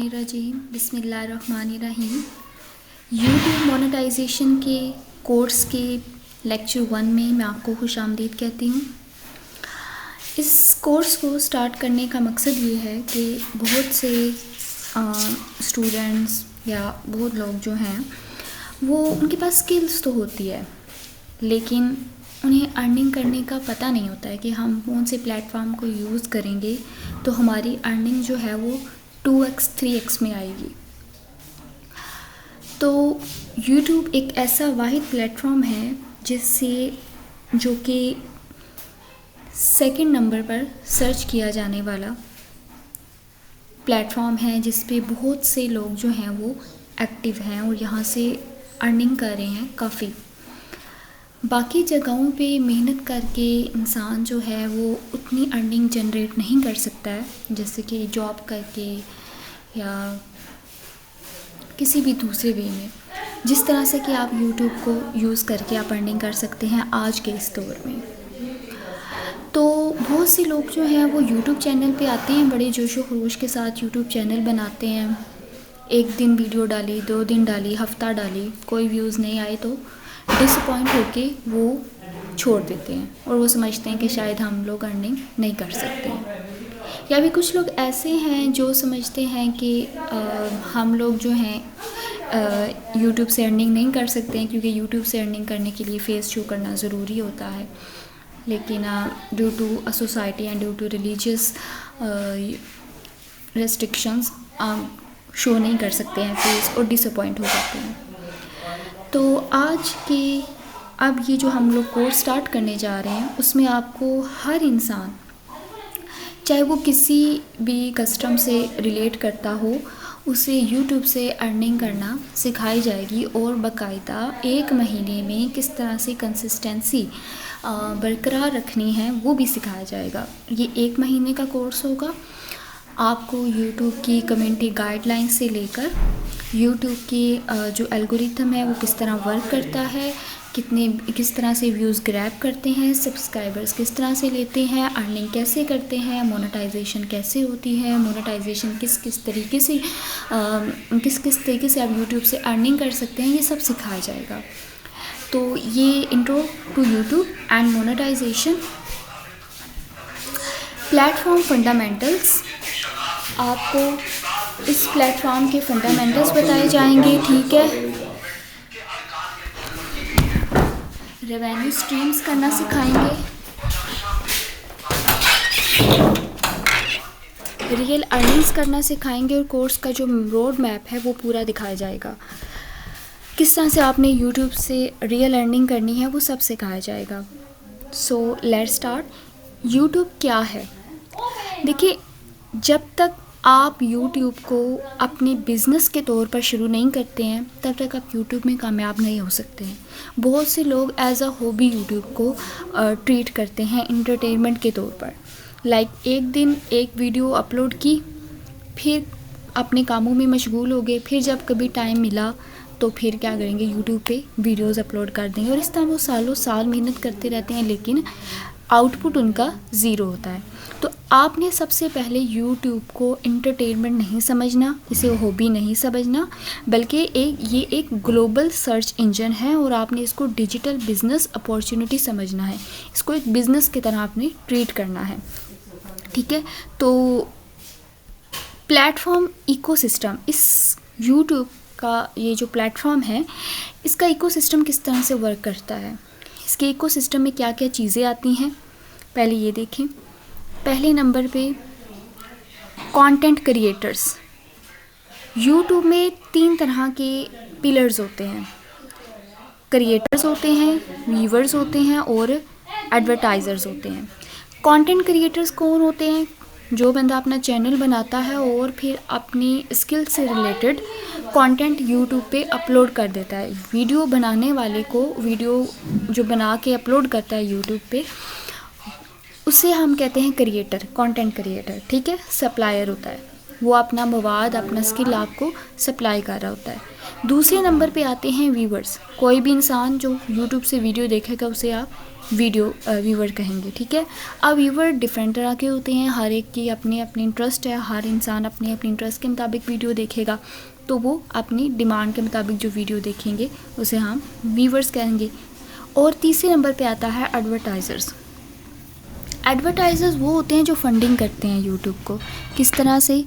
शैतानिर्रजीम बिस्मिल्लाहिर्रहमानिर्रहीम। YouTube monetization के course के लेक्चर 1 में मैं आपको खुशामदीद कहती हूँ। इस कोर्स को स्टार्ट करने का मकसद ये है कि बहुत से स्टूडेंट्स या बहुत लोग जो हैं वो उनके पास स्किल्स तो होती है, लेकिन उन्हें अर्निंग करने का पता नहीं होता है कि हम कौन से प्लेटफॉर्म को यूज़ करेंगे तो हमारी अर्निंग जो है वो 2x 3x में आएगी। तो YouTube एक ऐसा वाहिद प्लेटफॉर्म है जिससे जो कि सेकंड नंबर पर सर्च किया जाने वाला प्लेटफॉर्म है, जिस पे बहुत से लोग जो हैं वो एक्टिव हैं और यहाँ से अर्निंग कर रहे हैं काफ़ी। बाकी जगहों पे मेहनत करके इंसान जो है वो उतनी अर्निंग जनरेट नहीं कर सकता है, जैसे कि जॉब करके या किसी भी दूसरे वे में, जिस तरह से कि आप YouTube को यूज़ करके आप अर्निंग कर सकते हैं आज के इस दौर में। तो बहुत से लोग जो हैं वो YouTube चैनल पे आते हैं, बड़े जोशो खरोश के साथ YouTube चैनल बनाते हैं। एक दिन वीडियो डाली, 2 दिन डाली, हफ्ता डाली, कोई व्यूज़ नहीं आए तो डिसअपॉइंट होके वो छोड़ देते हैं और वो समझते हैं कि शायद हम लोग अर्निंग नहीं कर सकते। या भी कुछ लोग ऐसे हैं जो समझते हैं कि हम लोग जो हैं YouTube से अर्निंग नहीं कर सकते हैं, क्योंकि YouTube से अर्निंग करने के लिए फेस शो करना ज़रूरी होता है, लेकिन due to a society and due to religious restrictions show नहीं कर सकते हैं फेस और डिसअपॉइंट हो जाते हैं। तो अब ये जो हम लोग कोर्स स्टार्ट करने जा रहे हैं उसमें आपको हर इंसान, चाहे वो किसी भी कस्टम से रिलेट करता हो, उसे YouTube से अर्निंग करना सिखाई जाएगी और बाकायदा 1 महीने में किस तरह से कंसिस्टेंसी बरकरार रखनी है वो भी सिखाया जाएगा। ये 1 महीने का कोर्स होगा। आपको YouTube की कम्युनिटी गाइडलाइन से लेकर YouTube की जो एल्गोरिथम है वो किस तरह वर्क करता है, किस तरह से व्यूज़ ग्रैब करते हैं, सब्सक्राइबर्स किस तरह से लेते हैं, अर्निंग कैसे करते हैं, मोनेटाइजेशन कैसे होती है, मोनेटाइजेशन किस किस तरीके से आप YouTube से अर्निंग कर सकते हैं, ये सब सिखाया जाएगा। तो ये intro to YouTube and monetisation platform fundamentals, आपको इस प्लेटफॉर्म के फंडामेंटल्स बताए जाएंगे, ठीक है। रेवेन्यू स्ट्रीम्स करना सिखाएंगे, रियल अर्निंग्स करना सिखाएंगे और कोर्स का जो रोड मैप है वो पूरा दिखाया जाएगा। किस तरह से आपने YouTube से रियल अर्निंग करनी है वो सब सिखाया जाएगा। So let's start. YouTube क्या है? देखिए, जब तक आप YouTube को अपने बिज़नेस के तौर पर शुरू नहीं करते हैं तब तक आप YouTube में कामयाब नहीं हो सकते हैं। बहुत से लोग एज अ हॉबी YouTube को ट्रीट करते हैं इंटरटेनमेंट के तौर पर। लाइक एक दिन एक वीडियो अपलोड की, फिर अपने कामों में मशगूल हो गए, फिर जब कभी टाइम मिला तो फिर क्या करेंगे, YouTube पे वीडियोस अपलोड कर देंगे और इस तरह वो सालों साल मेहनत करते रहते हैं, लेकिन आउटपुट उनका ज़ीरो होता है। तो आपने सबसे पहले YouTube को इंटरटेनमेंट नहीं समझना, इसे हॉबी नहीं समझना, बल्कि ये एक ग्लोबल सर्च इंजन है और आपने इसको डिजिटल बिजनेस अपॉर्चुनिटी समझना है। इसको एक बिज़नेस की तरह आपने ट्रीट करना है, ठीक है। तो प्लेटफॉर्म इकोसिस्टम, इस YouTube का ये जो प्लेटफॉर्म है इसका इकोसिस्टम किस तरह से वर्क करता है, इसके इकोसिस्टम में क्या क्या चीज़ें आती हैं, पहले ये देखें। पहले नंबर पे कंटेंट क्रिएटर्स। YouTube में 3 तरह के पिलर्स होते हैं, क्रिएटर्स होते हैं, व्यूवर्स होते हैं और एडवर्टाइज़र्स होते हैं। कंटेंट क्रिएटर्स कौन होते हैं? जो बंदा अपना चैनल बनाता है और फिर अपनी स्किल से रिलेटेड कंटेंट YouTube पे अपलोड कर देता है। वीडियो बनाने वाले को वीडियो जो बना के अपलोड करता है YouTube पे, उसे हम कहते हैं क्रिएटर, कंटेंट क्रिएटर, ठीक है। सप्लायर होता है, वो अपना मवाद, अपना स्किल आपको सप्लाई कर रहा होता है। दूसरे नंबर पे आते हैं व्यूवर्स। कोई भी इंसान जो यूट्यूब से वीडियो देखेगा उसे आप व्यूवर कहेंगे, ठीक है। अब व्यूवर डिफरेंट तरह के होते हैं, हर एक की अपनी अपनी इंटरेस्ट है, हर इंसान अपने अपनी इंटरेस्ट के मुताबिक वीडियो देखेगा, तो वो अपनी डिमांड के मुताबिक जो वीडियो देखेंगे उसे हम व्यूवर्स कहेंगे। और तीसरे नंबर पे आता है एडवर्टाइज़र्स। एडवर्टाइज़र्स वो होते हैं जो फंडिंग करते हैं यूट्यूब को। किस तरह से?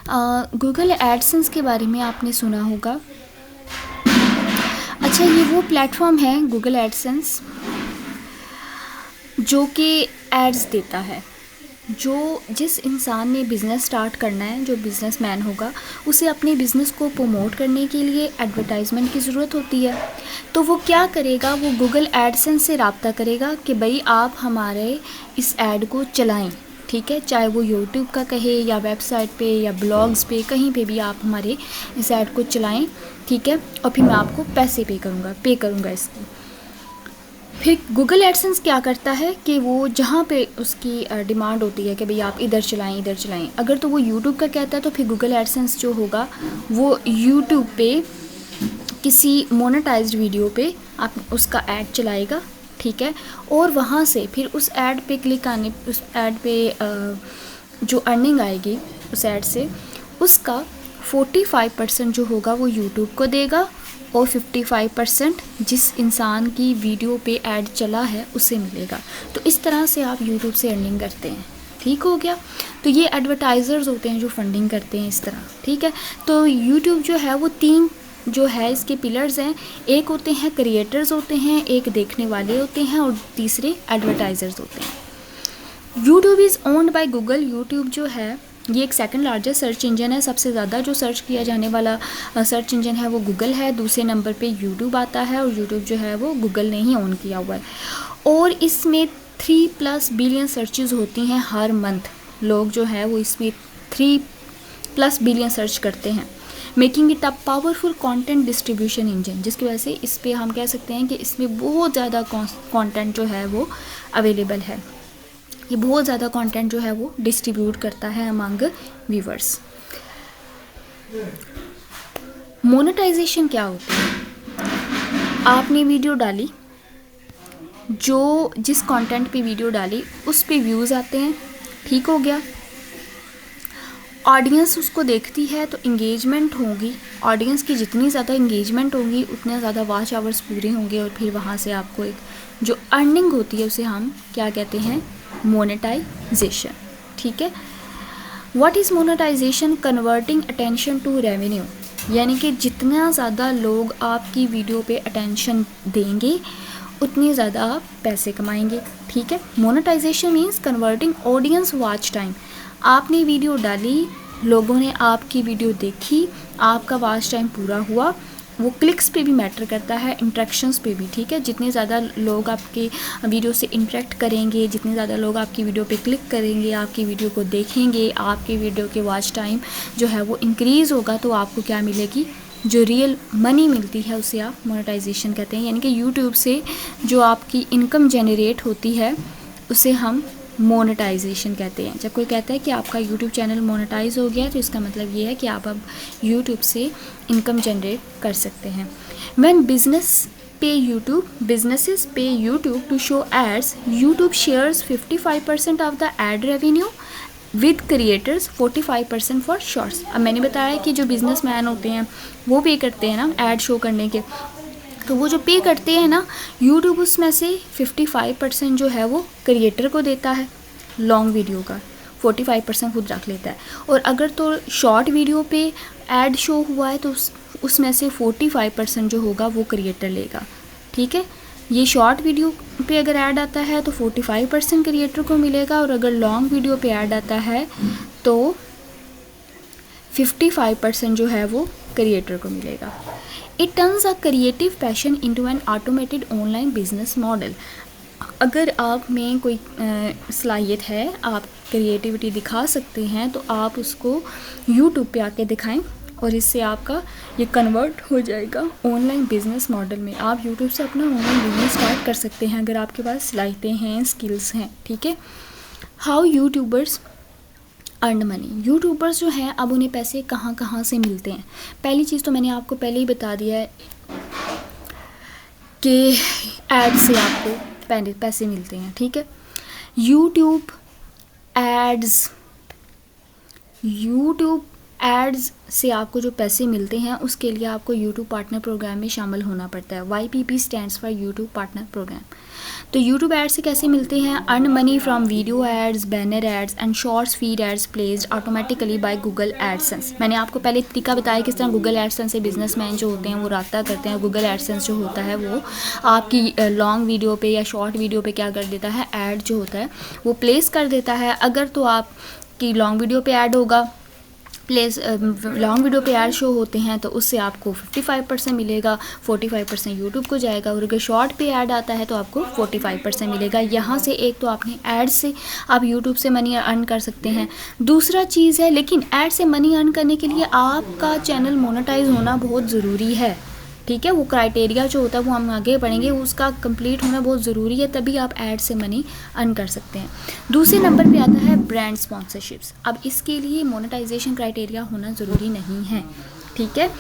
गूगल एडसेंस के बारे में आपने सुना होगा। अच्छा, ये वो प्लेटफॉर्म है गूगल एडसेंस जो कि एड्स देता है। जिस इंसान ने बिज़नेस स्टार्ट करना है, जो बिज़नेसमैन होगा, उसे अपने बिज़नेस को प्रमोट करने के लिए एडवर्टाइजमेंट की ज़रूरत होती है। तो वो क्या करेगा? वो गूगल एडसेंस से रब्ता करेगा कि भाई आप हमारे इस ऐड को चलाएं, ठीक है। चाहे वो यूट्यूब का कहे या वेबसाइट पे या ब्लॉग्स पे, कहीं पे भी आप हमारे इस ऐड को चलाएं, ठीक है। और फिर मैं आपको पैसे पे करूँगा इसकी। फिर गूगल एडसेंस क्या करता है कि वो जहाँ पे उसकी डिमांड होती है कि भाई आप इधर चलाएं, अगर तो वो यूट्यूब का कहता है तो फिर गूगल एडसेंस जो होगा वो यूट्यूब पे किसी मोनेटाइज्ड वीडियो पे आप उसका ऐड चलाएगा, ठीक है। और वहाँ से फिर उस ऐड पे क्लिक आने, उस ऐड पे जो अर्निंग आएगी उस ऐड से, उसका 45% जो होगा वो यूट्यूब को देगा और 55% जिस इंसान की वीडियो पे ऐड चला है उसे मिलेगा। तो इस तरह से आप यूट्यूब से अर्निंग करते हैं, ठीक हो गया। तो ये एडवर्टाइज़र्स होते हैं जो फंडिंग करते हैं इस तरह, ठीक है। तो यूट्यूब जो है वो 3 जो है इसके पिलर्स हैं। एक होते हैं क्रिएटर्स होते हैं, एक देखने वाले होते हैं, और तीसरे एडवर्टाइज़र्स होते हैं। YouTube is owned by Google. YouTube जो है ये एक सेकंड लार्जेस्ट सर्च इंजन है। सबसे ज़्यादा जो सर्च किया जाने वाला सर्च इंजन है वो गूगल है। दूसरे नंबर पे यूट्यूब आता है, और यूट्यूब जो है वो गूगल ने ही ओन किया हुआ है। और इसमें 3+ बिलियन सर्चेस होती हैं हर मंथ। लोग जो है वो इसमें 3+ बिलियन सर्च करते हैं, making it a powerful content distribution engine, जिसकी वजह से इस पर हम कह सकते हैं कि इसमें बहुत ज़्यादा कंटेंट जो है वो अवेलेबल है। ये बहुत ज़्यादा कंटेंट जो है वो डिस्ट्रीब्यूट करता है अमंग व्यूवर्स। मोनेटाइजेशन क्या होती है? आपने वीडियो डाली, जिस कंटेंट पे वीडियो डाली उस पे व्यूज़ आते हैं, ठीक हो गया। ऑडियंस उसको देखती है तो इंगेजमेंट होगी। ऑडियंस की जितनी ज़्यादा इंगेजमेंट होगी उतने ज़्यादा वॉच आवर्स पूरे होंगे, और फिर वहाँ से आपको एक जो अर्निंग होती है उसे हम क्या कहते हैं? मोनेटाइजेशन, ठीक है। What is monetisation? Converting attention to revenue, यानी कि जितना ज़्यादा लोग आपकी वीडियो पे अटेंशन देंगे उतनी ज़्यादा आप पैसे कमाएंगे, ठीक है। Monetisation means converting audience watch time. आपने वीडियो डाली, लोगों ने आपकी वीडियो देखी, आपका वॉच टाइम पूरा हुआ। वो क्लिक्स पे भी मैटर करता है, इंट्रैक्शंस पे भी, ठीक है। जितने ज़्यादा लोग आपके वीडियो से इंटरेक्ट करेंगे, जितने ज़्यादा लोग आपकी वीडियो पे क्लिक करेंगे, आपकी वीडियो को देखेंगे, आपकी वीडियो के वॉच टाइम जो है वो इंक्रीज़ होगा, तो आपको क्या मिलेगी? जो रियल मनी मिलती है उसे आप मोनेटाइजेशन कहते हैं। यानी कि यूट्यूब से जो आपकी इनकम जनरेट होती है उसे हम मोनेटाइजेशन कहते हैं। जब कोई कहता है कि आपका यूट्यूब चैनल मोनेटाइज हो गया, तो इसका मतलब ये है कि आप अब यूट्यूब से इनकम जनरेट कर सकते हैं। When businesses pay YouTube to show ads, YouTube shares 55% of the ad revenue with creators 45% for shorts. अब मैंने बताया कि जो बिजनेसमैन होते हैं वो पे करते हैं ना ऐड शो करने के, तो वो जो पे करते हैं ना, यूट्यूब उसमें से 55% जो है वो क्रिएटर को देता है लॉन्ग वीडियो का, 45% खुद रख लेता है। और अगर तो शॉर्ट वीडियो पे ऐड शो हुआ है तो उसमें से 45% जो होगा वो क्रिएटर लेगा, ठीक है। ये शॉर्ट वीडियो पे अगर ऐड आता है तो 45% क्रिएटर को मिलेगा, और अगर लॉन्ग वीडियो पे ऐड आता है तो 55% जो है वो क्रिएटर को मिलेगा। It turns a creative passion into an automated online business model. अगर आप में कोई सलाहियत है, आप क्रिएटिविटी दिखा सकते हैं, तो आप उसको यूट्यूब पे आके दिखाएं, और इससे आपका ये कन्वर्ट हो जाएगा ऑनलाइन बिजनेस मॉडल में। आप यूट्यूब से अपना ऑनलाइन बिजनेस स्टार्ट कर सकते हैं अगर आपके पास सलाहियतें हैं, स्किल्स हैं, ठीक है। How YouTubers earn money. YouTubers जो हैं अब उन्हें पैसे कहाँ कहाँ से मिलते हैं। पहली चीज़ तो मैंने आपको पहले ही बता दिया है कि एड से आपको पैसे मिलते हैं, ठीक है। यूट्यूब एड्स से आपको जो पैसे मिलते हैं उसके लिए आपको यूट्यूब पार्टनर प्रोग्राम में शामिल होना पड़ता है। YPP stands for YouTube Partner Program. तो यूट्यूब एड्स से कैसे मिलते हैं? Earn money from video ads, banner ads and shorts feed ads placed automatically by Google AdSense. मैंने आपको पहले तरीका बताया किस तरह गूगल एडसेंस से बिजनेसमैन जो होते हैं वो राब्ता करते हैं। गूगल एडसेंस जो होता है वो आपकी लॉन्ग वीडियो पे या शॉर्ट वीडियो पे क्या कर देता है, ऐड जो होता है वो प्लेस कर देता है। अगर तो आपकी लॉन्ग वीडियो पे ऐड होगा, लॉन्ग वीडियो पे ऐड शो होते हैं तो उससे आपको 55% मिलेगा, 45% यूट्यूब को जाएगा। और अगर शॉर्ट पे ऐड आता है तो आपको 45% मिलेगा। यहाँ से एक तो आपने ऐड से आप यूट्यूब से मनी अर्न कर सकते हैं। दूसरा चीज़ है, लेकिन ऐड से मनी अर्न करने के लिए आपका चैनल मोनेटाइज होना बहुत ज़रूरी है, ठीक है। वो क्राइटेरिया जो होता है वो हम आगे पढ़ेंगे, उसका कंप्लीट होना बहुत ज़रूरी है, तभी आप ऐड से मनी अर्न कर सकते हैं। दूसरे नंबर पे आता है ब्रांड स्पॉन्सरशिप्स। अब इसके लिए मोनेटाइजेशन क्राइटेरिया होना ज़रूरी नहीं है, ठीक है।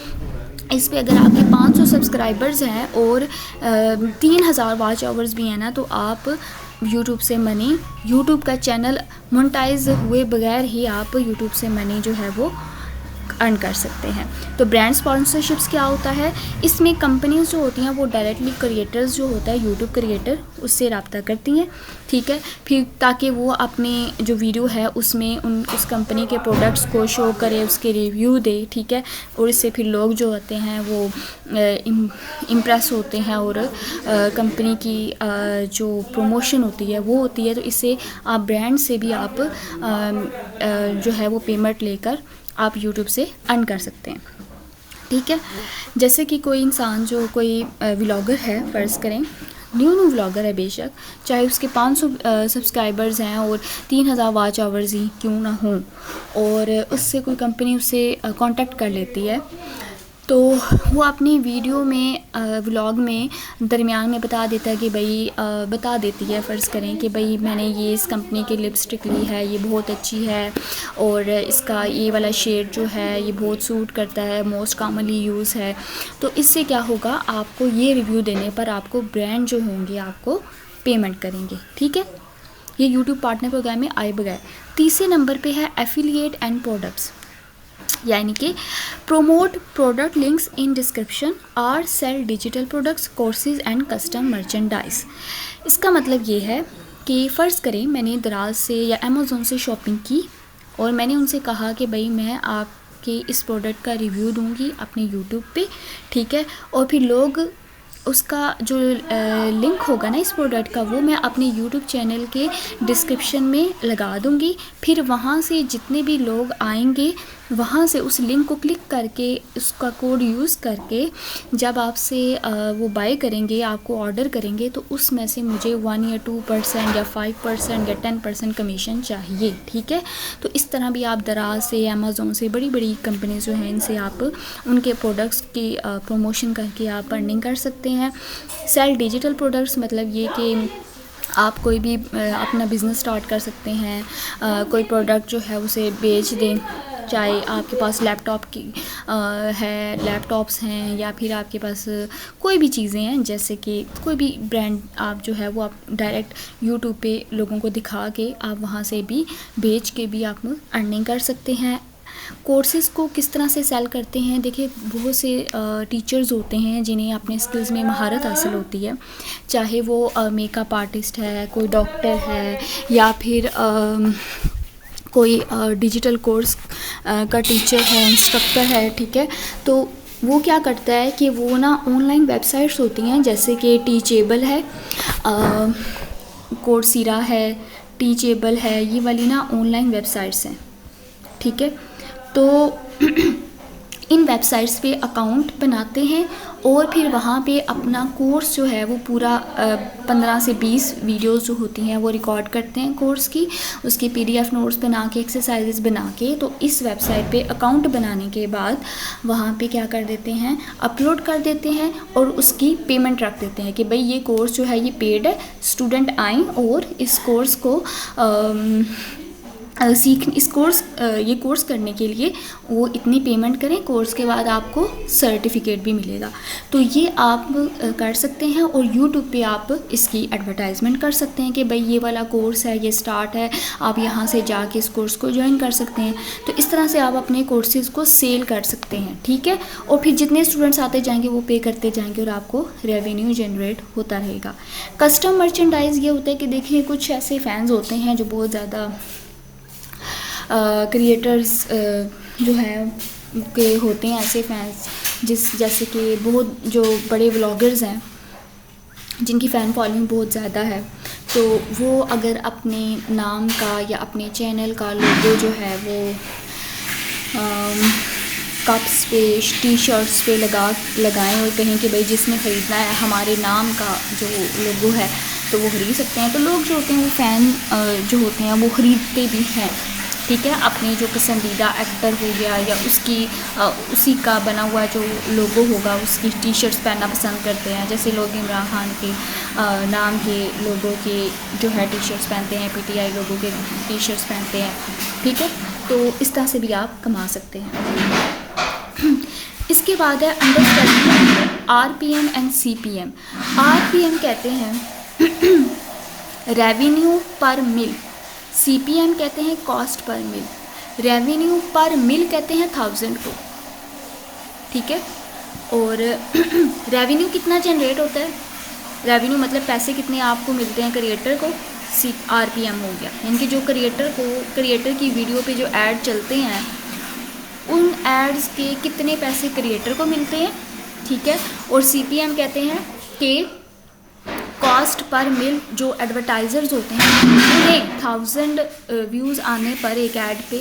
इस पे अगर आपके 500 सब्सक्राइबर्स हैं और 3000 वॉच आवर्स भी हैं ना, तो आप यूट्यूब से मनी, यूट्यूब का चैनल मोनेटाइज हुए बगैर ही आप यूट्यूब से मनी जो है वो अर्न कर सकते हैं। तो ब्रांड स्पॉन्सरशिप्स क्या होता है? इसमें कंपनीज जो होती हैं वो डायरेक्टली क्रिएटर्स जो होता है यूट्यूब क्रिएटर उससे रब्ता करती हैं, ठीक है। फिर ताकि वो अपने जो वीडियो है उसमें उस कंपनी के प्रोडक्ट्स को शो करे, उसके रिव्यू दे, ठीक है। और इससे फिर लोग जो होते हैं वो इम्प्रेस होते हैं और कंपनी की जो प्रमोशन होती है वो होती है। तो इससे आप ब्रांड से भी आप जो है वो पेमेंट लेकर आप YouTube से अर्न कर सकते हैं, ठीक है। जैसे कि कोई इंसान जो कोई व्लॉगर है, फ़र्ज़ करें न्यू व्लॉगर है बेशक, चाहे उसके 500 सब्सक्राइबर्स हैं और 3000 वॉच आवर्स ही क्यों ना हों, और उससे कोई कंपनी उससे कांटेक्ट कर लेती है, तो वो अपनी वीडियो में व्लॉग में दरमियान में बता देता है कि भाई बता देती है, फ़र्ज़ करें कि भाई मैंने ये इस कंपनी की लिपस्टिक ली है, ये बहुत अच्छी है और इसका ये वाला शेड जो है ये बहुत सूट करता है, मोस्ट कॉमनली यूज़ है। तो इससे क्या होगा, आपको ये रिव्यू देने पर आपको ब्रांड जो होंगे आपको पेमेंट करेंगे, ठीक है। ये यूट्यूब पार्टनर प्रोग्राम में आए बगैर। तीसरे नंबर पे है एफिलिएट एंड प्रोडक्ट्स, यानी कि promote product links in description और sell digital products, courses and custom merchandise. इसका मतलब ये है कि फ़र्ज़ करें मैंने दराज से या अमेज़ोन से शॉपिंग की और मैंने उनसे कहा कि भाई मैं आपके इस प्रोडक्ट का रिव्यू दूंगी अपने यूट्यूब पे, ठीक है। और फिर लोग उसका जो लिंक होगा ना इस प्रोडक्ट का वो मैं अपने यूट्यूब चैनल के डिस्क्रिप्शन में लगा दूंगी। फिर वहाँ से जितने भी लोग आएंगे वहाँ से उस लिंक को क्लिक करके उसका कोड यूज़ करके जब आपसे वो बाय करेंगे, आपको ऑर्डर करेंगे, तो उसमें से मुझे 1 या 2% या 5% या 10% कमीशन चाहिए, ठीक है। तो इस तरह भी आप दराज से, अमेज़ोन से, बड़ी बड़ी कंपनी जो हैं इनसे आप उनके प्रोडक्ट्स की प्रमोशन करके आप अर्निंग कर सकते हैं। सेल डिजिटल प्रोडक्ट्स मतलब ये कि आप कोई भी अपना बिज़नेस स्टार्ट कर सकते हैं, कोई प्रोडक्ट जो है उसे बेच दें, चाहे आपके पास लैपटॉप्स हैं या फिर आपके पास कोई भी चीज़ें हैं, जैसे कि कोई भी ब्रांड आप जो है वो आप डायरेक्ट यूट्यूब पे लोगों को दिखा के आप वहाँ से भी बेच के भी आप अर्निंग कर सकते हैं। कोर्सेज़ को किस तरह से सेल करते हैं, देखिए बहुत से टीचर्स होते हैं जिन्हें अपने स्किल्स में महारत हासिल होती है, चाहे वो मेकअप आर्टिस्ट है, कोई डॉक्टर है या फिर कोई डिजिटल कोर्स का टीचर है, इंस्ट्रक्टर है, ठीक है। तो वो क्या करता है कि वो ना ऑनलाइन वेबसाइट्स होती हैं जैसे कि टीचेबल है, कोर्सेरा है, टीचेबल है, ये वाली ना ऑनलाइन वेबसाइट्स हैं, ठीक है। तो इन वेबसाइट्स पे अकाउंट बनाते हैं और फिर वहाँ पे अपना कोर्स जो है वो पूरा 15 से 20 वीडियोस जो होती हैं वो रिकॉर्ड करते हैं कोर्स की, उसकी PDF नोट्स बना के, एक्सरसाइजेस बना के, तो इस वेबसाइट पे अकाउंट बनाने के बाद वहाँ पे क्या कर देते हैं, अपलोड कर देते हैं और उसकी पेमेंट रख देते हैं कि भाई ये कोर्स जो है ये पेड है, स्टूडेंट आएँ और इस कोर्स को ये कोर्स करने के लिए वो इतनी पेमेंट करें, कोर्स के बाद आपको सर्टिफिकेट भी मिलेगा। तो ये आप कर सकते हैं और यूट्यूब पे आप इसकी एडवर्टाइजमेंट कर सकते हैं कि भाई ये वाला कोर्स है, ये स्टार्ट है, आप यहाँ से जाके इस कोर्स को ज्वाइन कर सकते हैं। तो इस तरह से आप अपने कोर्सेज़ को सेल कर सकते हैं, ठीक है। और फिर जितने स्टूडेंट्स आते जाएंगे वो पे करते जाएंगे और आपको रेवेन्यू जनरेट होता रहेगा। कस्टम मर्चेंडाइज़ ये होता है कि देखिए कुछ ऐसे फैंस होते हैं जो बहुत ज़्यादा क्रिएटर्स जो हैं के होते हैं ऐसे फैंस जैसे कि बहुत जो बड़े व्लॉगर्स हैं जिनकी फ़ैन फॉलोइंग बहुत ज़्यादा है, तो वो अगर अपने नाम का या अपने चैनल का लोगो जो है वो कप्स पे, टी शर्ट्स पे लगाएं और कहें कि भाई जिसने ख़रीदना है हमारे नाम का जो लोगो है तो वो ख़रीद सकते हैं। तो लोग जो होते हैं वो फ़ैन जो होते हैं वो ख़रीदते भी हैं, ठीक है। अपने जो पसंदीदा एक्टर हो गया या उसी का बना हुआ जो लोगो होगा उसकी टी शर्ट्स पहनना पसंद करते हैं। जैसे लोग इमरान खान के नाम के लोगो के जो है टी शर्ट्स पहनते हैं, PTI लोगो के टी शर्ट्स पहनते हैं, ठीक है। तो इस तरह से भी आप कमा सकते हैं। इसके बाद है understanding RPM and CPM। RPM कहते हैं रेवेन्यू पर मिल, CPM कहते हैं कॉस्ट पर मिल, रेवेन्यू पर मिल कहते हैं 1000 को, ठीक है। और रेवेन्यू कितना जनरेट होता है, रेवेन्यू मतलब पैसे कितने आपको मिलते हैं क्रिएटर को, RPM हो गया, यानी कि जो क्रिएटर की वीडियो पे जो ऐड चलते हैं उन एड्स के कितने पैसे क्रिएटर को मिलते हैं, ठीक है। और CPM कहते हैं कि कॉस्ट पर मिल, जो एडवर्टाइज़र्स होते हैं उन्हें 1000 व्यूज़ आने पर एक ऐड पे,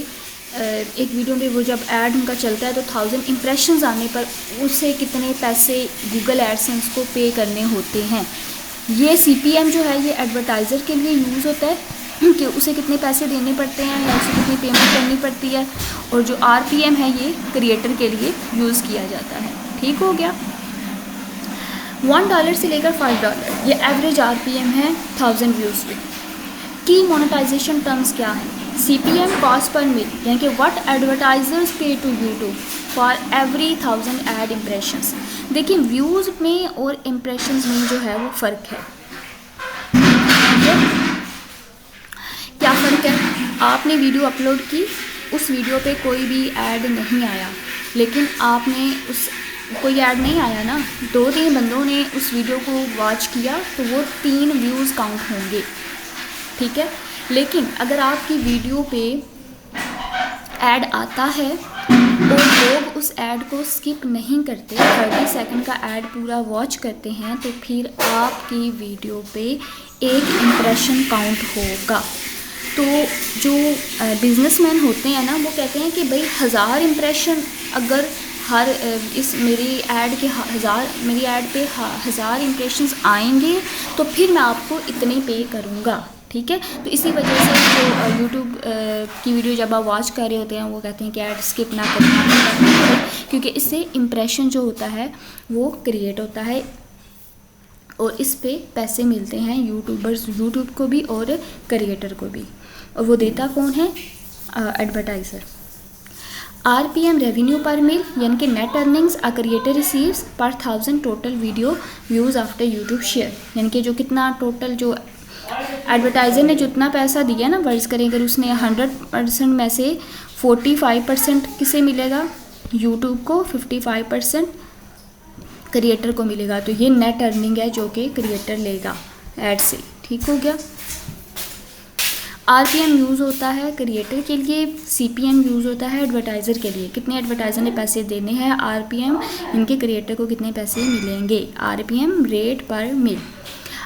एक वीडियो में वो जब ऐड उनका चलता है तो 1000 इम्प्रेशंस आने पर उसे कितने पैसे गूगल एडसेंस को पे करने होते हैं। ये CPM जो है ये एडवर्टाइज़र के लिए यूज़ होता है कि उसे कितने पैसे देने पड़ते हैं या उसे कितनी पेमेंट करनी पड़ती है। और जो RPM है ये क्रिएटर के लिए यूज़ किया जाता है, ठीक हो गया। $1 से लेकर $5 ये एवरेज RPM है 1000 व्यूज़ पे। की मोनेटाइजेशन टर्म्स क्या है, CPM कॉस्ट पर मिल, यानी कि what advertisers pay to YouTube for every 1000 ad impressions. देखिए व्यूज़ में और इम्प्रेशंस में जो है वो फ़र्क है, क्या फ़र्क है। आपने वीडियो अपलोड की, उस वीडियो पे कोई भी ऐड नहीं आया, लेकिन आपने कोई ऐड नहीं आया ना, 2-3 बंदों ने उस वीडियो को वॉच किया तो वो 3 व्यूज़ काउंट होंगे, ठीक है। लेकिन अगर आपकी वीडियो पे ऐड आता है और लोग उस ऐड को स्किप नहीं करते, 30 सेकंड का ऐड पूरा वॉच करते हैं, तो फिर आपकी वीडियो पे एक इम्प्रेशन काउंट होगा। तो जो बिजनेसमैन होते हैं ना वो कहते हैं कि भाई 1000 इम्प्रेशन अगर मेरी ऐड पे 1000 इम्प्रेशंस आएंगे तो फिर मैं आपको इतने पे करूँगा, ठीक है। तो इसी वजह से जो यूट्यूब की वीडियो जब आप वॉच कर रहे होते हैं वो कहते हैं कि ऐड स्किप ना करना, क्योंकि इससे इम्प्रेशन जो होता है वो क्रिएट होता है और इस पे पैसे मिलते हैं यूट्यूब को भी और क्रिएटर को भी, और वो देता कौन है, एडवर्टाइज़र। RPM रेवेन्यू पर मिल, यानी कि net earnings a creator receives पर 1000 total video views after YouTube share, यानी कि जो कितना टोटल जो एडवर्टाइज़र ने जितना पैसा दिया ना, वर्ज करें अगर उसने 100% में से 45% किसे मिलेगा, यूट्यूब को, 55% क्रिएटर को मिलेगा। तो ये नेट अर्निंग है जो कि क्रिएटर लेगा ऐड से, ठीक हो गया। RPM यूज़ होता है क्रिएटर के लिए, CPM यूज़ होता है एडवर्टाइज़र के लिए, कितने एडवर्टाइज़र ने पैसे देने हैं, RPM इनके क्रिएटर को कितने पैसे मिलेंगे, RPM रेट पर मिल।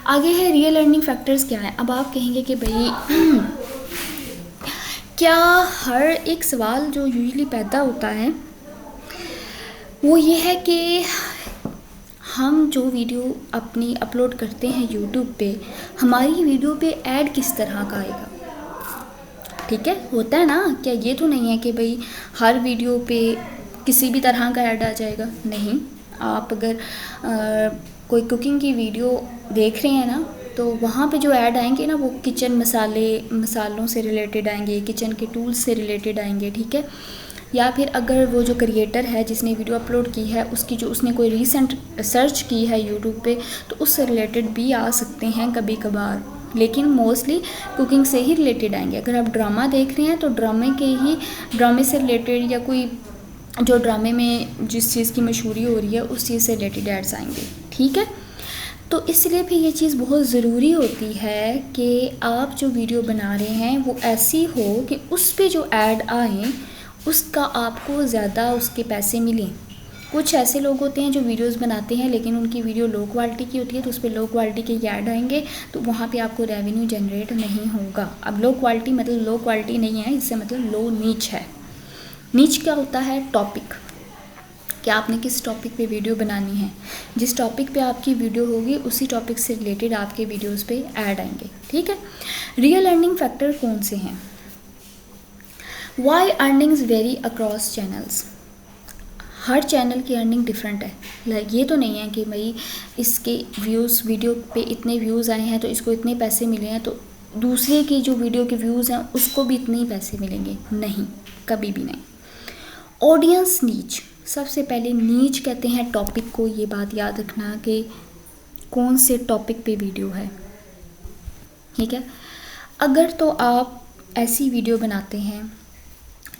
आगे है रियल अर्निंग फैक्टर्स क्या है। अब आप कहेंगे कि भाई क्या हर एक सवाल जो यूजुअली पैदा होता है वो ये है कि हम जो वीडियो अपनी अपलोड करते हैं यूट्यूब पे, हमारी वीडियो पे ऐड किस तरह का आएगा, ठीक है। होता है ना, क्या ये तो नहीं है कि भाई हर वीडियो पे किसी भी तरह का ऐड आ जाएगा, नहीं। आप अगर कोई कुकिंग की वीडियो देख रहे हैं ना तो वहाँ पे जो ऐड आएंगे ना वो किचन मसालों से रिलेटेड आएंगे, किचन के टूल्स से रिलेटेड आएंगे, ठीक है। या फिर अगर वो जो क्रिएटर है जिसने वीडियो अपलोड की है उसकी जो उसने कोई रीसेंट सर्च की है यूट्यूब पे तो उससे रिलेटेड भी आ सकते हैं कभी कभार, लेकिन मोस्टली कुकिंग से ही रिलेटेड आएंगे। अगर आप ड्रामा देख रहे हैं तो ड्रामे से रिलेटेड या कोई जो ड्रामे में जिस चीज़ की मशहूरी हो रही है उस चीज़ से रिलेटेड एड्स आएंगे, ठीक है। तो इसलिए भी ये चीज़ बहुत ज़रूरी होती है कि आप जो वीडियो बना रहे हैं वो ऐसी हो कि उस पे जो ऐड आए उसका आपको ज़्यादा उसके पैसे मिलें। कुछ ऐसे लोग होते हैं जो वीडियोस बनाते हैं लेकिन उनकी वीडियो लो क्वालिटी की होती है तो उस पर लो क्वालिटी के ऐड आएंगे तो वहाँ पे आपको रेवेन्यू जनरेट नहीं होगा। अब लो क्वालिटी मतलब लो क्वालिटी नहीं है, इससे मतलब लो नीच है। नीच क्या होता है? टॉपिक, कि आपने किस टॉपिक पे वीडियो बनानी है, जिस टॉपिक पे आपकी वीडियो होगी उसी टॉपिक से रिलेटेड आपके वीडियोस पे ऐड आएंगे, ठीक है। रियल अर्निंग फैक्टर कौन से हैं? Why earnings vary across channels. हर चैनल की अर्निंग डिफरेंट है। लाइक ये तो नहीं है कि भाई इसके व्यूज़ वीडियो पे इतने व्यूज़ आए हैं तो इसको इतने पैसे मिले हैं तो दूसरे की जो वीडियो के व्यूज़ हैं उसको भी इतने ही पैसे मिलेंगे, नहीं, कभी भी नहीं। ऑडियंस नीच, सबसे पहले नीच कहते हैं टॉपिक को। ये बात याद रखना कि कौन से टॉपिक पे वीडियो है, ठीक है। अगर तो आप ऐसी वीडियो बनाते हैं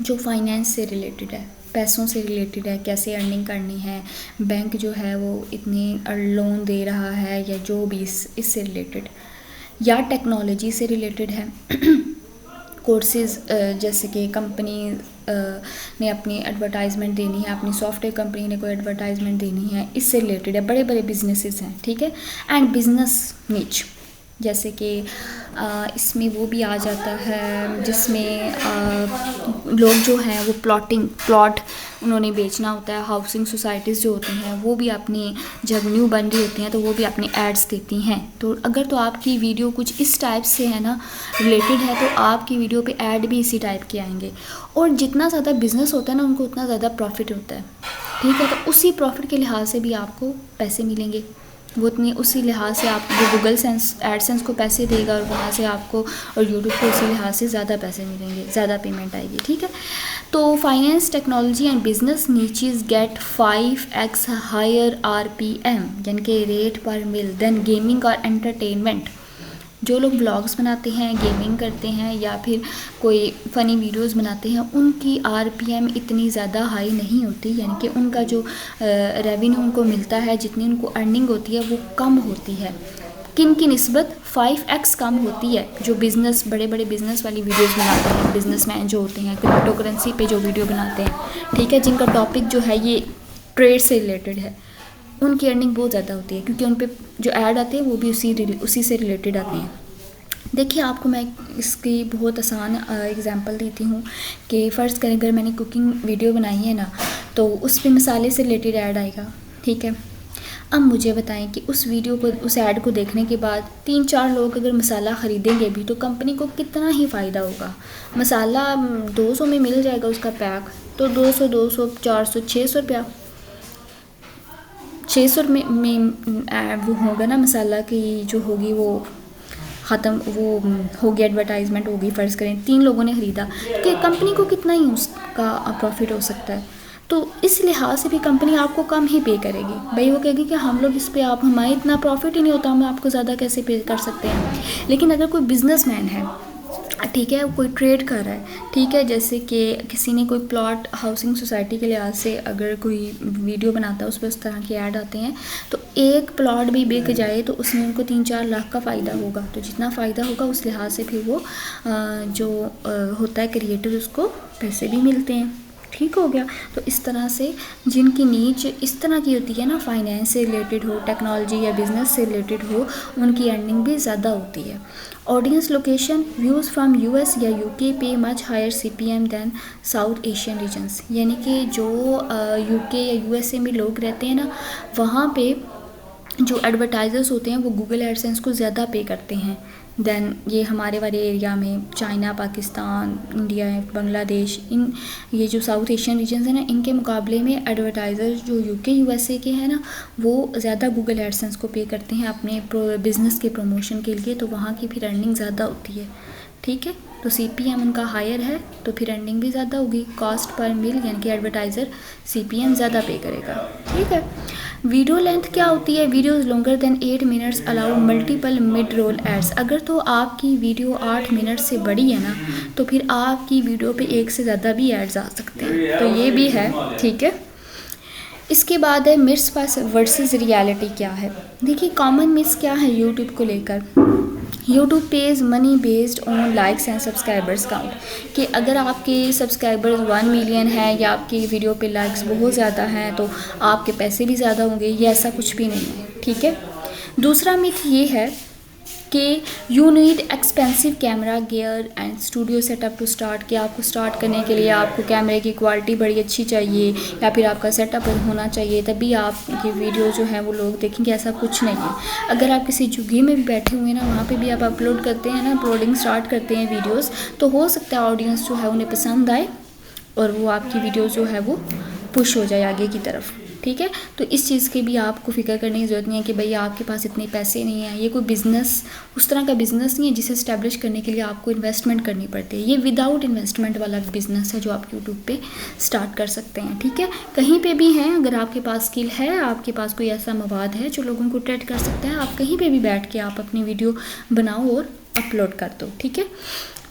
जो फाइनेंस से रिलेटेड है, पैसों से रिलेटेड है, कैसे अर्निंग करनी है, बैंक जो है वो इतनी लोन दे रहा है या जो भी इससे रिलेटेड, या टेक्नोलॉजी से रिलेटेड है कोर्सेज़, जैसे कि कंपनी ने अपनी एडवर्टाइजमेंट देनी है, अपनी सॉफ्टवेयर कंपनी ने कोई एडवर्टाइजमेंट देनी है, इससे रिलेटेड है, बड़े बड़े बिजनेसेस हैं, ठीक है। एंड बिजनेस नीच, जैसे कि इसमें वो भी आ जाता है जिसमें लोग जो हैं वो प्लॉट उन्होंने बेचना होता है। हाउसिंग सोसाइटीज़ जो होती हैं वो भी अपनी जब न्यू बन रही होती हैं तो वो भी अपनी एड्स देती हैं। तो अगर तो आपकी वीडियो कुछ इस टाइप से है ना रिलेटेड है तो आपकी वीडियो पे ऐड भी इसी टाइप के आएंगे। और जितना ज़्यादा बिजनेस होता है ना उनको उतना ज़्यादा प्रॉफिट होता है, ठीक है। तो उसी प्रॉफिट के लिहाज से भी आपको पैसे मिलेंगे, वो उतनी उसी लिहाज से आप वो गूगल एडसेंस को पैसे देगा और वहाँ से आपको और यूट्यूब को उसी लिहाज से ज़्यादा पैसे मिलेंगे, ज़्यादा पेमेंट आएगी, ठीक है। तो finance, technology and business niches get 5x higher RPM यानी कि rate per mille than gaming और एंटरटेनमेंट। जो लोग ब्लॉग्स बनाते हैं, गेमिंग करते हैं या फिर कोई फ़नी वीडियोस बनाते हैं उनकी RPM इतनी ज़्यादा हाई नहीं होती, यानी कि उनका जो रेवेन्यू उनको मिलता है, जितनी उनको अर्निंग होती है वो कम होती है। किन की निस्बत 5x कम होती है जो बिज़नेस, बड़े बड़े बिज़नेस वाली वीडियोस बनाते हैं, बिजनेसमैन जो होते हैं, क्रिप्टो करेंसी पे जो वीडियो बनाते हैं, ठीक है, जिनका टॉपिक जो है ये ट्रेड से रिलेटेड है, उनकी अर्निंग बहुत ज़्यादा होती है क्योंकि उन पे जो ऐड आते हैं वो भी उसी से रिलेटेड आते हैं। देखिए आपको मैं इसकी बहुत आसान एग्जांपल देती हूँ कि फ़र्ज़ करें अगर मैंने कुकिंग वीडियो बनाई है ना तो उस पे मसाले से रिलेटेड ऐड आएगा, ठीक है। अब मुझे बताएं कि उस वीडियो को, उस ऐड को देखने के बाद 3-4 लोग अगर मसाला ख़रीदेंगे भी तो कंपनी को कितना ही फ़ायदा होगा। मसाला 200 में मिल जाएगा उसका पैक, तो 200, 400, 600 रुपया, 600 में वो होगा ना मसाला की जो होगी वो ख़त्म, वो होगी एडवर्टाइजमेंट होगी। फ़र्ज़ करें 3 लोगों ने ख़रीदा कि कंपनी को कितना ही उसका प्रॉफिट हो सकता है। तो इस लिहाज से भी कंपनी आपको कम ही पे करेगी। भाई वो कहेगी कि हम लोग इस पे आप, हमारे इतना प्रॉफिट ही नहीं होता, हम आपको ज़्यादा कैसे पे कर सकते हैं। लेकिन अगर कोई बिजनेसमैन है, ठीक है, कोई ट्रेड कर रहा है, ठीक है, जैसे कि किसी ने कोई प्लॉट हाउसिंग सोसाइटी के लिहाज से अगर कोई वीडियो बनाता है उस पर उस तरह के ऐड आते हैं तो एक प्लॉट भी बिक जाए तो उसमें उनको 3-4 लाख का फ़ायदा होगा। तो जितना फ़ायदा होगा उस लिहाज से फिर वो जो होता है क्रिएटर उसको पैसे भी मिलते हैं, ठीक हो गया। तो इस तरह से जिनकी नीच इस तरह की होती है ना, फाइनेंस से रिलेटेड हो, टेक्नोलॉजी या बिज़नेस से रिलेटेड हो, उनकी अर्निंग भी ज़्यादा होती है। Audience location, views from US या UK pay much higher CPM than South Asian regions, यानी कि जो UK या USA में लोग रहते हैं ना वहाँ पे जो एडवर्टाइज़र्स होते हैं वो गूगल एडसेंस को ज़्यादा पे करते हैं देन ये हमारे वाले एरिया में चाइना, पाकिस्तान, इंडिया, बांग्लादेश, इन ये जो साउथ एशियन रीजन्स हैं ना, इनके मुकाबले में एडवर्टाइज़र्स जो यूके यूएसए के हैं ना, वो ज़्यादा गूगल एडसेंस को पे करते हैं अपने बिज़नेस के प्रमोशन के लिए, तो वहाँ की फिर अर्निंग ज़्यादा होती है। ठीक है, तो CPM उनका हायर है तो फिर अर्निंग भी ज़्यादा होगी। कॉस्ट पर मिल यानी कि एडवर्टाइज़र CPM ज़्यादा पे करेगा। ठीक है, वीडियो लेंथ क्या होती है? Videos longer than 8 minutes allow multiple mid roll ads. अगर तो आपकी वीडियो 8 मिनट से बड़ी है ना, तो फिर आपकी वीडियो पे एक से ज़्यादा भी एड्स आ सकते हैं, तो ये भी है। ठीक है, इसके बाद है मिथ्स वर्सेस रियलिटी क्या है। देखिए, कॉमन मिथ्स क्या है यूट्यूब को लेकर। YouTube page money based on likes and subscribers count, कि अगर आपके सब्सक्राइबर्स 1 मिलियन है या आपकी वीडियो पे लाइक्स बहुत ज़्यादा हैं तो आपके पैसे भी ज़्यादा होंगे, ये ऐसा कुछ भी नहीं है। ठीक है, दूसरा मिथ ये है कि you need expensive camera gear and studio setup to start, कि आपको स्टार्ट करने के लिए आपको कैमरे की क्वालिटी बड़ी अच्छी चाहिए या फिर आपका सेटअप होना चाहिए, तभी आपकी वीडियो जो है वो लोग देखेंगे। ऐसा कुछ नहीं है। अगर आप किसी झुग्गी में भी बैठे हुए हैं ना, वहाँ पे भी आप अपलोड करते हैं ना, अपलोडिंग स्टार्ट करते हैं वीडियोज़, तो हो सकता है ऑडियंस जो है उन्हें पसंद आए और वो आपकी वीडियो जो है वो पुश हो जाए आगे की तरफ। ठीक है, तो इस चीज़ की भी आपको फिक्र करने की ज़रूरत नहीं है कि भाई आपके पास इतने पैसे नहीं हैं। ये कोई बिज़नेस उस तरह का बिज़नेस नहीं है जिसे इस्टेब्लिश करने के लिए आपको इन्वेस्टमेंट करनी पड़ती है। ये विदाउट इन्वेस्टमेंट वाला बिज़नेस है जो आप यूट्यूब पे स्टार्ट कर सकते हैं। ठीक है, कहीं पे भी हैं, अगर आपके पास स्किल है, आपके पास कोई ऐसा मवाद है जो लोगों को ट्रेड कर सकता है, आप कहीं पर भी बैठ के आप अपनी वीडियो बनाओ और अपलोड कर दो। ठीक है,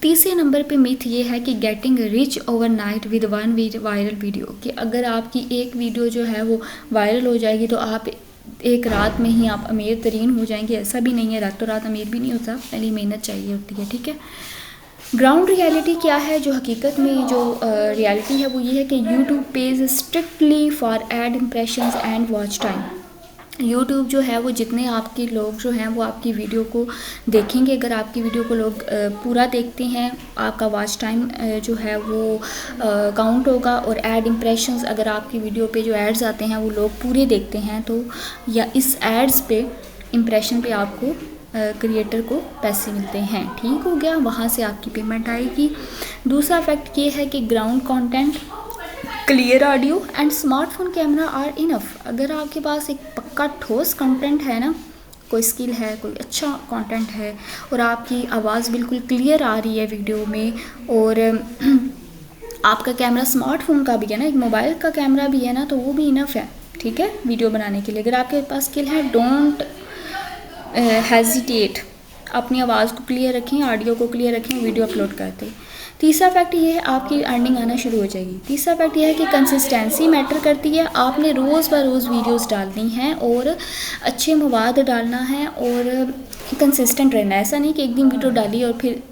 तीसरे नंबर पे मिथ ये है कि getting rich overnight with one viral video, कि अगर आपकी एक वीडियो जो है वो वायरल हो जाएगी तो आप एक रात में ही आप अमीर तरीन हो जाएंगे। ऐसा भी नहीं है, रातों रात अमीर भी नहीं होता, पहली मेहनत चाहिए होती है। ठीक है, ग्राउंड रियलिटी क्या है? जो हकीकत में जो रियलिटी है वो ये है कि YouTube page strictly for ad impressions and watch time. YouTube जो है वो जितने आपके लोग जो हैं वो आपकी वीडियो को देखेंगे, अगर आपकी वीडियो को लोग पूरा देखते हैं, आपका वॉच टाइम जो है वो काउंट होगा। और ऐड इम्प्रेशंस, अगर आपकी वीडियो पे जो एड्स आते हैं वो लोग पूरे देखते हैं तो या इस एड्स पे इम्प्रेशन पे आपको क्रिएटर को पैसे मिलते हैं। ठीक हो गया, वहाँ से आपकी पेमेंट आएगी। दूसरा फैक्ट ये है कि ground content, clear audio and smartphone camera are enough. अगर आपके पास एक पक्का ठोस कंटेंट है ना, कोई स्किल है, कोई अच्छा कंटेंट है और आपकी आवाज़ बिल्कुल क्लियर आ रही है वीडियो में, और आपका कैमरा स्मार्टफोन का भी है ना, एक मोबाइल का कैमरा भी है ना, तो वो भी इनफ है। ठीक है, वीडियो बनाने के लिए। अगर आपके पास स्किल है, डोंट हेजिटेट, अपनी आवाज़ को क्लियर रखें, ऑडियो को क्लियर रखें, वीडियो अपलोड करते। तीसरा फैक्ट ये है, आपकी अर्निंग आना शुरू हो जाएगी। तीसरा फैक्ट ये है कि कंसिस्टेंसी मैटर करती है। आपने रोज़ ब रोज़ वीडियोस डालनी हैं और अच्छे मवाद डालना है और कंसिस्टेंट रहना है। ऐसा नहीं कि एक दिन वीडियो डाली और फिर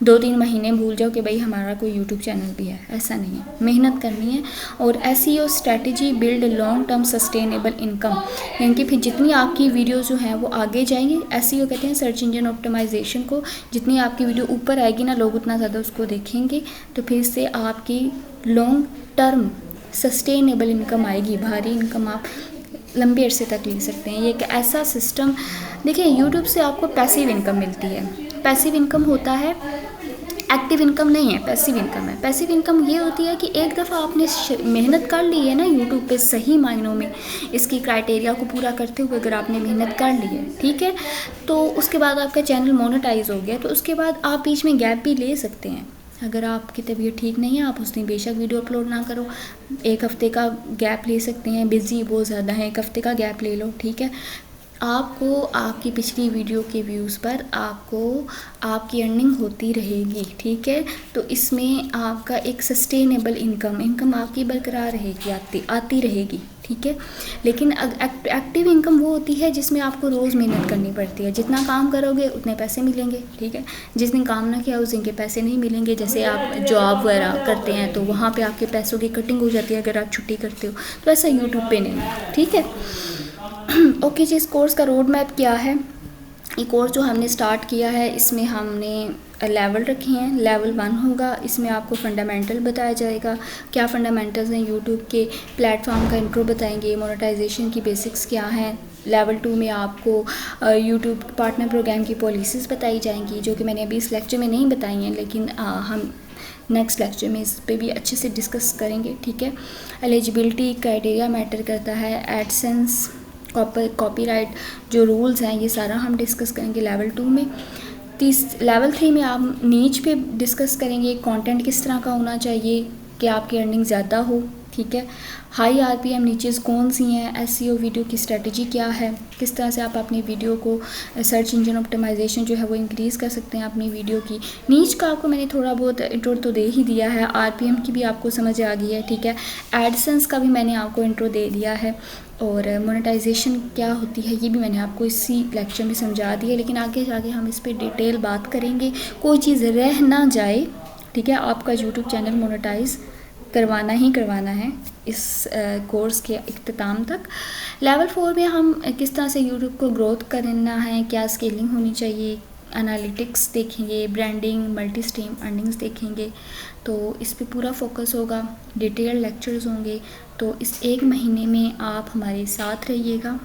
2-3 महीने भूल जाओ कि भाई हमारा कोई यूट्यूब चैनल भी है। ऐसा नहीं है, मेहनत करनी है। और SEO strategy build long term sustainable income, यानी कि फिर जितनी आपकी वीडियो जो हैं वो आगे जाएंगी, SEO कहते हैं सर्च इंजन ऑप्टिमाइजेशन को, जितनी आपकी वीडियो ऊपर आएगी ना, लोग उतना ज़्यादा उसको देखेंगे, तो फिर से आपकी लॉन्ग टर्म सस्टेनेबल इनकम आएगी। भारी इनकम आप लंबे अरसे तक ले सकते हैं। ये एक ऐसा सिस्टम, देखिए यूट्यूब से आपको पैसिव इनकम मिलती है। पैसिव इनकम होता है, एक्टिव इनकम नहीं है, पैसिव इनकम है। पैसिव इनकम ये होती है कि एक दफ़ा आपने मेहनत कर ली है ना यूट्यूब पे, सही मायनों में इसकी क्राइटेरिया को पूरा करते हुए अगर आपने मेहनत कर ली है, ठीक है, तो उसके बाद आपका चैनल मोनेटाइज हो गया, तो उसके बाद आप बीच में गैप भी ले सकते हैं। अगर आपकी तबीयत ठीक नहीं है, आप उस दिन बेशक वीडियो अपलोड ना करो, 1 हफ़्ते का गैप ले सकते हैं। बिज़ी बहुत ज़्यादा है, 1 हफ़्ते का गैप ले लो, ठीक है। आपको आपकी पिछली वीडियो के व्यूज़ पर आपको आपकी अर्निंग होती रहेगी, ठीक है। तो इसमें आपका एक सस्टेनेबल इनकम आपकी बरकरार रहेगी, आती रहेगी, ठीक है। लेकिन एक्टिव इनकम वो होती है जिसमें आपको रोज़ मेहनत करनी पड़ती है। जितना काम करोगे उतने पैसे मिलेंगे, ठीक है। जिस दिन काम ना किया उस दिन के पैसे नहीं मिलेंगे। जैसे आप जॉब वगैरह करते हैं तो वहाँ पे आपके पैसों की कटिंग हो जाती है अगर आप छुट्टी करते हो, तो ऐसा यूट्यूब पे नहीं है, ठीक है। ओके जी, इस कोर्स का रोड मैप क्या है? ये कोर्स जो हमने स्टार्ट किया है इसमें हमने लेवल रखे हैं। लेवल 1 होगा, इसमें आपको फंडामेंटल बताया जाएगा, क्या फंडामेंटल्स हैं यूट्यूब के, प्लेटफॉर्म का इंट्रो बताएंगे, मोनेटाइजेशन की बेसिक्स क्या हैं, लेवल 2 में आपको यूट्यूब पार्टनर प्रोग्राम की पॉलिसीज़ बताई जाएंगी, जो कि मैंने अभी इस लेक्चर में नहीं बताई हैं, लेकिन हम नेक्स्ट लेक्चर में इस पे भी अच्छे से डिस्कस करेंगे, ठीक है। एलिजिबिलिटी क्राइटेरिया मैटर करता है, एडसेंस, कॉपीराइट जो रूल्स हैं, ये सारा हम डिस्कस करेंगे लेवल 2 में। लेवल 3 में आप नीच पे डिस्कस करेंगे, कंटेंट किस तरह का होना चाहिए कि आपकी अर्निंग ज़्यादा हो, ठीक है। हाई आरपीएम नीचेस कौन सी हैं, एसईओ वीडियो की स्ट्रेटजी क्या है, किस तरह से आप अपनी वीडियो को सर्च इंजन ऑप्टिमाइजेशन जो है वो इंक्रीज़ कर सकते हैं अपनी वीडियो की। नीच का आपको मैंने थोड़ा बहुत इंट्रो तो दे ही दिया है, आरपीएम की भी आपको समझ आ गई है, ठीक है। एडसेंस का भी मैंने आपको इंट्रो दे दिया है, और मोनेटाइजेशन क्या होती है ये भी मैंने आपको इसी लेक्चर में समझा दिया, लेकिन आगे जाके हम इस पर डिटेल बात करेंगे, कोई चीज़ रह ना जाए, ठीक है। आपका यूट्यूब चैनल मोनेटाइज करवाना ही करवाना है इस कोर्स के इख्तिताम तक। लेवल 4 में हम किस तरह से यूट्यूब को ग्रोथ करना है, क्या स्केलिंग होनी चाहिए, एनालिटिक्स देखेंगे, ब्रांडिंग, मल्टी स्ट्रीम अर्निंग्स देखेंगे, तो इस पे पूरा फोकस होगा, डिटेल लेक्चर्स होंगे। तो इस 1 महीने में आप हमारे साथ रहिएगा,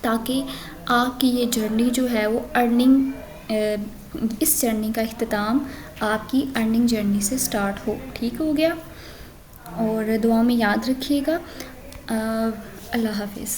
ताकि आपकी ये जर्नी जो है वो इस जर्नी का इख्तिताम आपकी अर्निंग जर्नी से स्टार्ट हो, ठीक हो गया। और दुआ में याद रखिएगा। अल्लाह हाफिज़।